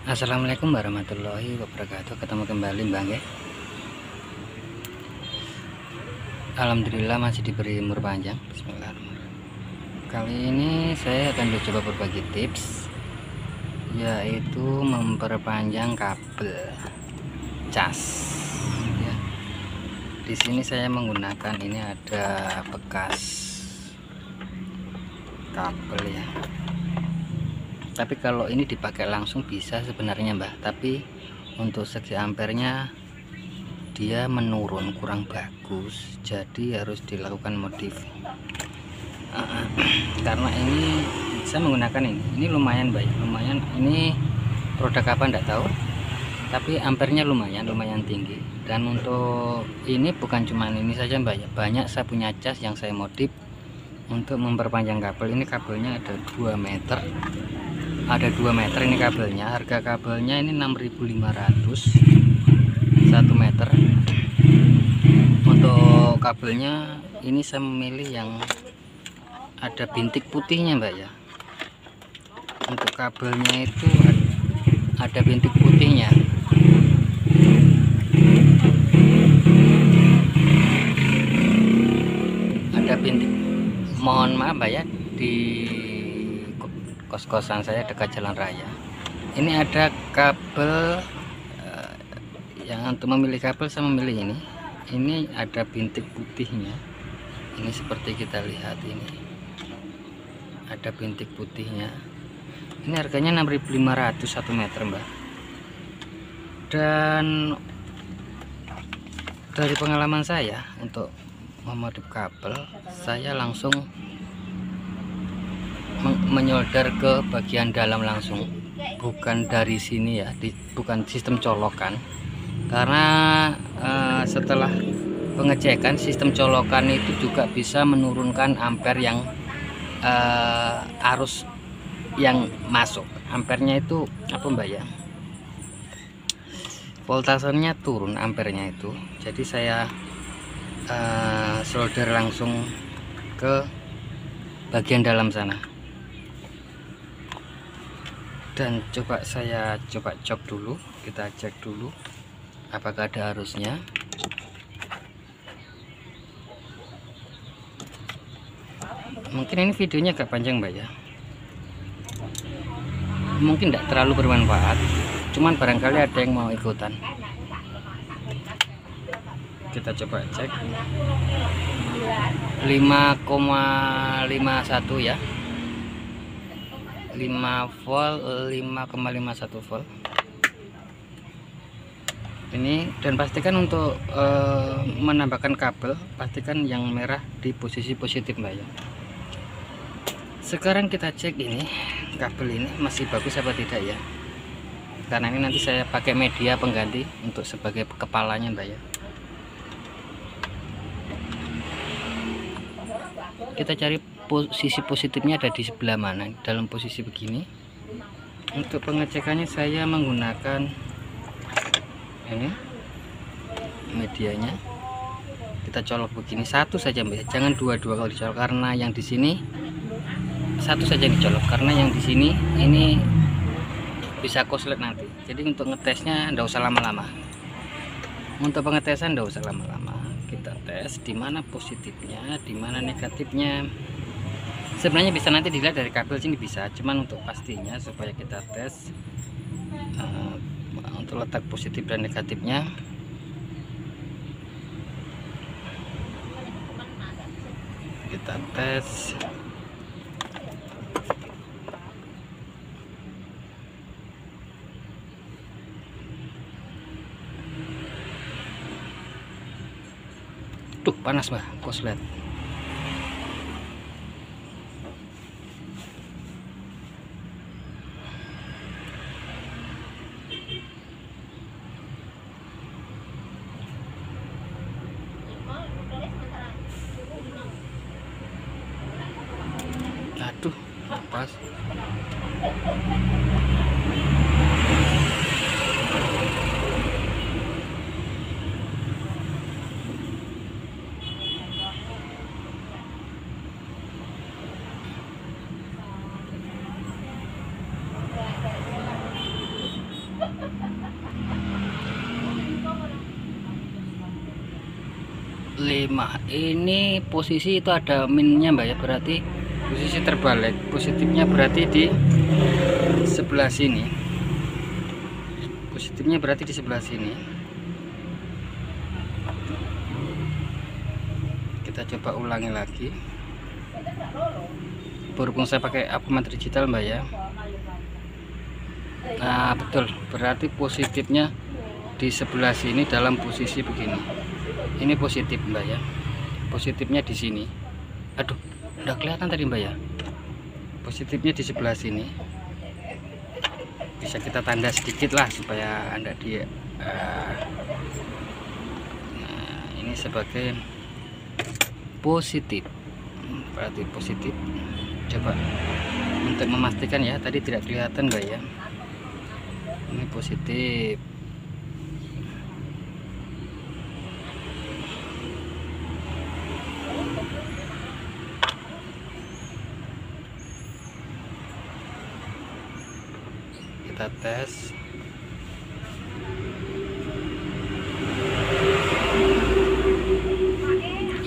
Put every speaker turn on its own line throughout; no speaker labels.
Assalamualaikum warahmatullahi wabarakatuh. Ketemu kembali Bang ya. Alhamdulillah masih diberi umur panjang. Bismillahirrahmanirrahim. Kali ini saya akan mencoba berbagi tips, yaitu memperpanjang kabel cas ya. Di sini saya menggunakan ini ada bekas kabel ya. Tapi kalau ini dipakai langsung bisa sebenarnya Mbak, tapi untuk segi ampernya dia menurun, kurang bagus, jadi harus dilakukan modif. Karena ini saya menggunakan ini lumayan Mbak, lumayan. Ini produk apa enggak tahu, tapi ampernya lumayan tinggi. Dan untuk ini bukan cuma ini saja Mbak ya, banyak saya punya cas yang saya modif untuk memperpanjang kabel. Ini kabelnya ada 2 meter, ada 2 meter ini kabelnya. Harga kabelnya ini 6.500 1 meter. Untuk kabelnya ini saya memilih yang ada bintik putihnya Mbak ya. Untuk kabelnya itu ada bintik putihnya. Ada bintik, mohon maaf Mbak ya, di kos-kosan saya dekat jalan raya. Ini ada kabel yang untuk memilih kabel saya memilih ini. Ini ada bintik putihnya. Ini seperti kita lihat ini. Ada bintik putihnya. Ini harganya 6.500 1 meter, Mbak. Dan dari pengalaman saya untuk memodif kabel, saya langsung menyolder ke bagian dalam langsung, bukan dari sini ya, bukan sistem colokan. Karena setelah pengecekan, sistem colokan itu juga bisa menurunkan ampere yang arus yang masuk. Ampernya itu apa Mbak ya, voltasenya turun, ampernya itu. Jadi saya solder langsung ke bagian dalam sana. Dan saya coba cek dulu, kita cek dulu apakah ada arusnya. Mungkin ini videonya agak panjang Mbak ya, mungkin tidak terlalu bermanfaat, cuman barangkali ada yang mau ikutan. Kita coba cek 5,51 ya, 5 volt, 5,51 volt ini. Dan pastikan untuk menambahkan kabel, pastikan yang merah di posisi positif Mbak ya. Sekarang kita cek ini kabel ini masih bagus apa tidak ya, karena ini nanti saya pakai media pengganti untuk sebagai kepalanya Mbak ya. Kita cari posisi positifnya ada di sebelah mana, dalam posisi begini. Untuk pengecekannya saya menggunakan ini medianya. Kita colok begini, satu saja Mbak, jangan dua-dua kalau dicolok, karena yang di sini satu saja dicolok, karena yang di sini ini bisa koslet nanti. Jadi untuk ngetesnya nggak usah lama-lama, untuk pengetesan nggak usah lama-lama. Kita tes di mana positifnya, di mana negatifnya. Sebenarnya bisa nanti dilihat dari kabel sini bisa, cuman untuk pastinya supaya kita tes untuk letak positif dan negatifnya, kita tes. Tuh panas Mbak, koslet. Aduh, pas. Ini posisi itu ada minnya Mbak ya, berarti posisi terbalik. Positifnya berarti di sebelah sini. Positifnya berarti di sebelah sini. Kita coba ulangi lagi. Berhubung saya pakai apometer digital Mbak ya. Nah betul, berarti positifnya di sebelah sini dalam posisi begini. Ini positif Mbak ya. Positifnya di sini. Aduh, udah kelihatan tadi Mbak ya. Positifnya di sebelah sini. Bisa kita tanda sedikit lah supaya Anda dia. Nah, ini sebagai positif. Berarti positif. Coba untuk memastikan ya, tadi tidak kelihatan Mbak ya. Ini positif. Kita tes.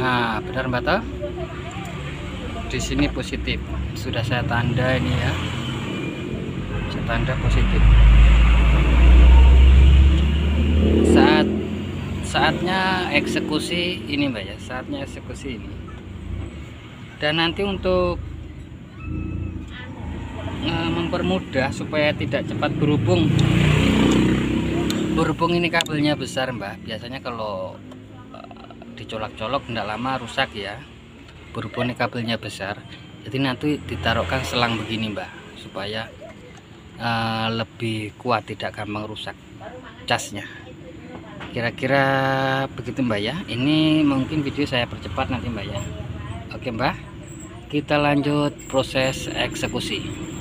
Nah, benar Mbak toh? Di sini positif. Sudah saya tanda ini ya. Saya tanda positif. Saatnya eksekusi ini Mbak ya. Saatnya eksekusi ini. Dan nanti untuk mempermudah supaya tidak cepat berhubung ini kabelnya besar Mbak, biasanya kalau dicolok-colok tidak lama rusak ya, berhubung ini kabelnya besar, jadi nanti ditaruhkan selang begini Mbak, supaya lebih kuat, tidak gampang rusak casnya. Kira-kira begitu Mbak ya. Ini mungkin video saya percepat nanti Mbak ya. Oke Mbak, kita lanjut proses eksekusi.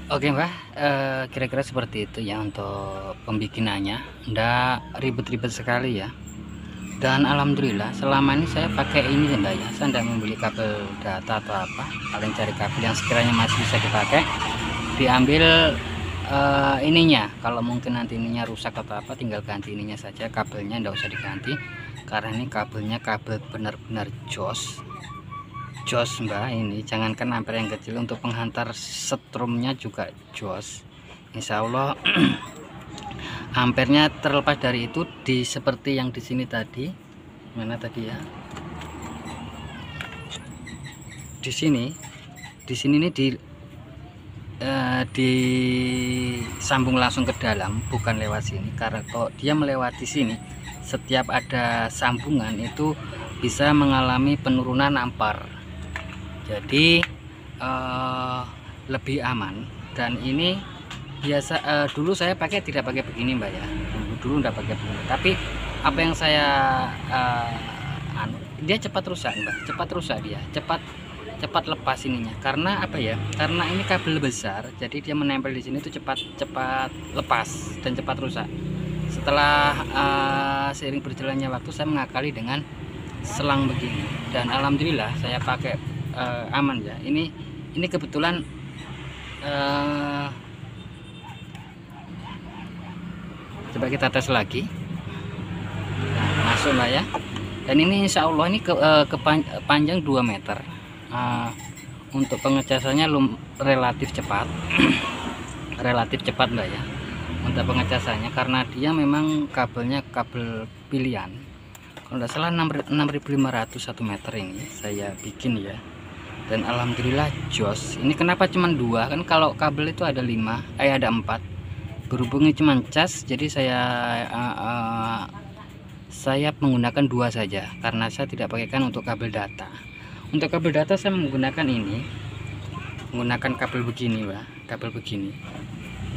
Oke Mbak, kira-kira seperti itu ya untuk pembikinannya, ndak ribet-ribet sekali ya. Dan alhamdulillah selama ini saya pakai ini ya Mbak ya, saya ndak membeli kabel data atau apa, paling cari kabel yang sekiranya masih bisa dipakai, diambil ininya. Kalau mungkin nanti ininya rusak atau apa, tinggal ganti ininya saja, kabelnya ndak usah diganti, karena ini kabelnya kabel benar-benar jos Mbak. Ini jangankan ampere yang kecil, untuk penghantar setrumnya juga jos, Insya Allah. Ampernya terlepas dari itu di seperti yang di sini tadi, mana tadi ya, di sini ini disambung langsung ke dalam, bukan lewat sini, karena kalau dia melewati sini, setiap ada sambungan itu bisa mengalami penurunan ampar, jadi lebih aman. Dan ini biasa dulu saya pakai tidak pakai begini Mbak ya, dulu enggak pakai begini, tapi apa yang saya dia cepat rusak Mbak, dia cepat lepas ininya, karena apa ya, karena ini kabel besar, jadi dia menempel di sini tuh cepat lepas dan cepat rusak. Setelah seiring berjalannya waktu, saya mengakali dengan selang begini, dan alhamdulillah saya pakai aman ya. Ini kebetulan coba kita tes lagi. Nah, masuk Mbak ya. Dan ini insya Allah ini panjang 2 meter. Untuk pengecasannya relatif cepat. Relatif cepat Mbak ya untuk pengecasannya, karena dia memang kabelnya kabel pilihan. Kalau tidak salah 6500 1 meter ini saya bikin ya. Dan alhamdulillah jos. Ini kenapa cuma 2? Kan kalau kabel itu ada 5, ada 4. Berhubungnya cuma cas, jadi saya menggunakan 2 saja, karena saya tidak pakaikan untuk kabel data. Untuk kabel data saya menggunakan kabel begini Mbak, kabel begini.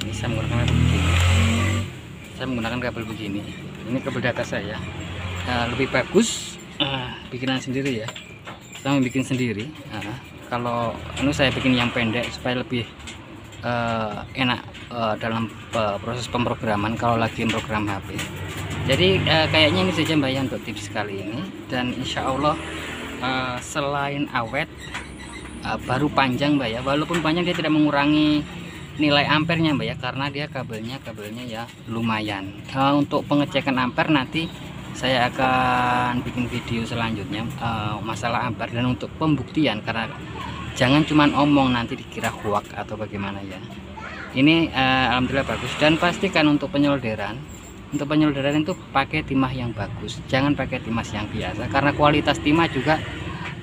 Ini saya menggunakan kabel begini. Ini kabel data saya lebih bagus, bikinan sendiri ya. Saya bikin sendiri. Kalau ini saya bikin yang pendek supaya lebih enak dalam proses pemrograman kalau lagi program HP. Jadi kayaknya ini saja Mbak ya untuk tips kali ini. Dan insya Allah selain awet, baru panjang Mbak ya, walaupun panjang dia tidak mengurangi nilai ampernya Mbak ya, karena dia kabelnya ya lumayan. Untuk pengecekan ampere nanti saya akan bikin video selanjutnya masalah ampere, dan untuk pembuktian, karena jangan cuman omong nanti dikira hoax atau bagaimana ya. Ini alhamdulillah bagus. Dan pastikan untuk penyolderan itu pakai timah yang bagus, jangan pakai timah yang biasa, karena kualitas timah juga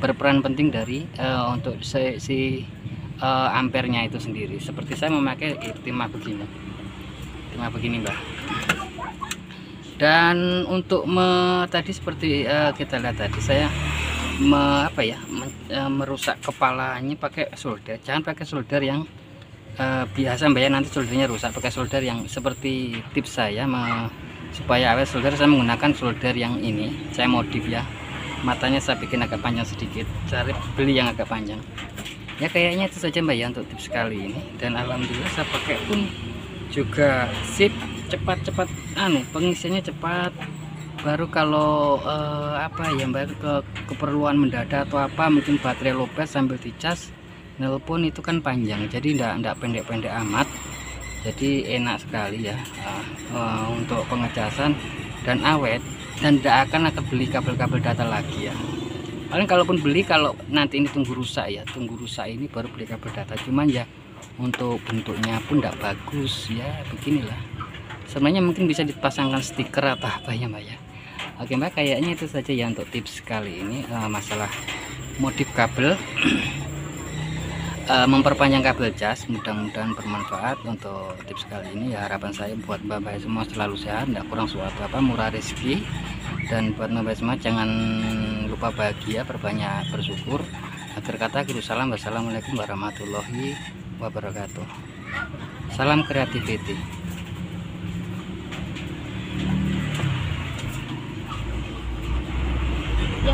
berperan penting dari untuk ampernya itu sendiri. Seperti saya memakai timah begini Mbak. Dan untuk tadi seperti kita lihat tadi, saya merusak kepalanya pakai solder. Jangan pakai solder yang biasa Mbak ya, nanti soldernya rusak. Pakai solder yang seperti tips saya supaya awet solder, saya menggunakan solder yang ini, saya modif ya, matanya saya bikin agak panjang sedikit, cari beli yang agak panjang ya. Kayaknya itu saja Mbak ya untuk tips kali ini. Dan alhamdulillah saya pakai pun juga sip, cepat pengisiannya cepat. Baru kalau baru ke keperluan mendadak atau apa, mungkin baterai lopet sambil dicas nelpon, itu kan panjang, jadi ndak pendek-pendek amat, jadi enak sekali ya untuk pengecasan dan awet. Dan tidak akan beli kabel-kabel data lagi ya. Paling kalaupun beli, kalau nanti ini tunggu rusak ini baru beli kabel data. Cuman ya untuk bentuknya pun tidak bagus ya, beginilah. Sebenarnya mungkin bisa dipasangkan stiker atau apa ya Mbak ya. Oke Mbak, kayaknya itu saja ya untuk tips kali ini masalah modif kabel. Memperpanjang kabel cas. Mudah-mudahan bermanfaat untuk tips kali ini ya. Harapan saya buat Mbak semua selalu sehat, tidak kurang suatu apa, murah rezeki. Dan buat Mbak semua jangan lupa bahagia, berbanyak bersyukur. Akhir kata, salam, wassalamualaikum warahmatullahi wabarakatuh. Salam creativity. Ya.